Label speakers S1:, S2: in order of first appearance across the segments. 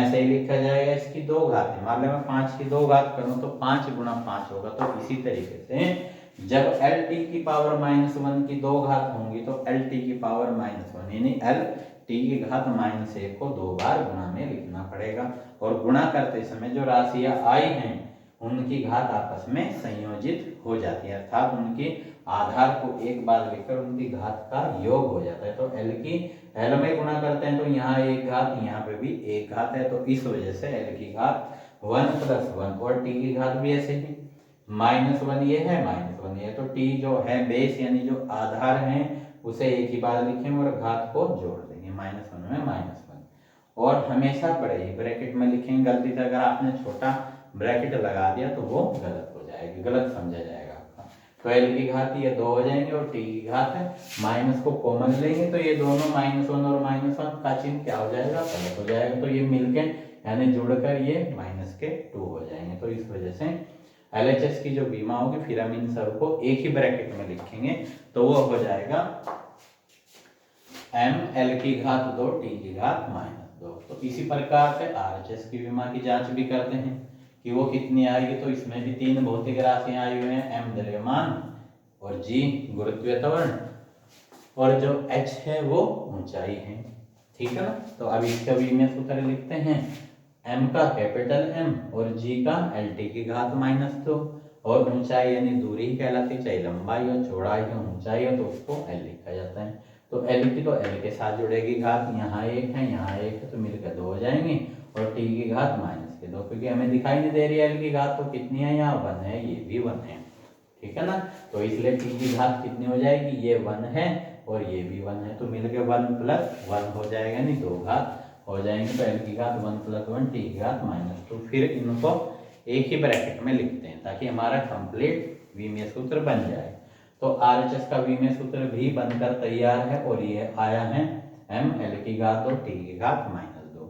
S1: ऐसे ही लिखा जाएगा, इसकी 2 घात है, मान लो मैं 5 की 2 घात करूं तो 5 गुणा 5 होगा। तो इसी तरीके से जब एल टी की पावर -1 की 2 घात होंगी तो एल टी की पावर -1 यानी एल टी की घात -1 को 2 बार गुणा में लिखना पड़ेगा। और गुणा करते समय जो राशियां आई हैं उनकी घात आपस में संयोजित हो जाती है, अर्थात उनकी आधार को एक बार लेकर उनकी घात का योग हो जाता है। तो एल में गुणा करते हैं तो यहाँ एक घात, यहाँ पे भी एक घात है, तो इस वजह से एल की घात 1 + 1 और टी की घात भी ऐसे ही -1 ये है -1 ये, तो टी जो है बेस यानी जो आधार है उसे एक ही बार लिखेंगे और घात को जोड़ देंगे, -1 में -1 और हमेशा बड़े ही ब्रैकेट में लिखेंगे। गलती से अगर आपने छोटा ब्रैकेट लगा दिया तो वो गलत हो जाएगी, गलत समझा जाएगा आपका। तो एल की घात ये 2 हो जाएंगे और टी की घात है, माइनस को कॉमन लेंगे तो ये दोनों -1 और -1 का चिन्ह क्या हो जाएगा, गलत हो जाएगा। तो ये मिलके यानी जुड़कर ये -2 हो जाएंगे। तो इस वजह से LHS की जो बीमा होगी फिर हम इन सब को एक ही ब्रैकेट में लिखेंगे तो वो हो जाएगा m l की घात 2 t की घात -2। तो इसी प्रकार से RHS की बीमा की जांच भी करते हैं। कि वो कितनी आएगी, तो इसमें भी 3 भौतिक राशियां आई हुई हैं, m द्रव्यमान और g गुरुत्वीय त्वरण और जो h है वो ऊंचाई है। ठीक है ना। तो अब इसका भी मैं सूत्र लिखते हैं, m का कैपिटल M और g का LT की घात -2 और ऊंचाई यानी दूरी कहलाती, चाहे लंबाई हो चौड़ाई हो ऊंचाई हो तो उसको L लिखा जाता है। तो L की तो L के साथ जुड़ेगी घात, यहाँ 1 है यहाँ 1 है तो मिलकर 2 हो जाएंगे और t की घात -2, क्योंकि हमें दिखाई नहीं दे रही है L की घात तो कितनी है, यहाँ 1 है, ये भी 1 है। ठीक है ना। तो इसलिए t की घात कितनी हो जाएगी, ये 1 है और ये भी 1 है, तो मिलकर 1 + 1 हो जाएगा, यानी 2 घात हो जाएंगे। तो L की घात 1 + 1 t की घात -2। फिर इनको एक ही ब्रैकेट में लिखते हैं ताकि हमारा कंप्लीट विमीय सूत्र बन जाए। तो RHS का विमीय सूत्र भी बनकर तैयार है और ये आया है m L की घात और t की घात -2।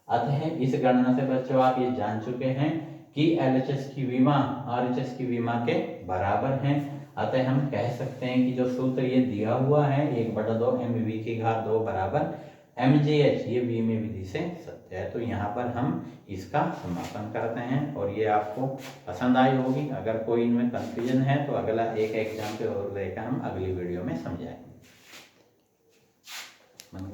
S1: अतः इस गणना से बच्चों आप ये जान चुके हैं कि LHS की विमा RHS की विमा के बराबर है। अतः हम कह सकते हैं कि जो सूत्र ये दिया हुआ है 1/2 mv की घात 2 बराबर mgh, ये विमीय विधि से सत्य है। तो यहाँ पर हम इसका समापन करते हैं और ये आपको पसंद आई होगी। अगर कोई इनमें कंफ्यूजन है तो अगला एक एग्जाम पे और लेकर हम अगली वीडियो में समझाएंगे।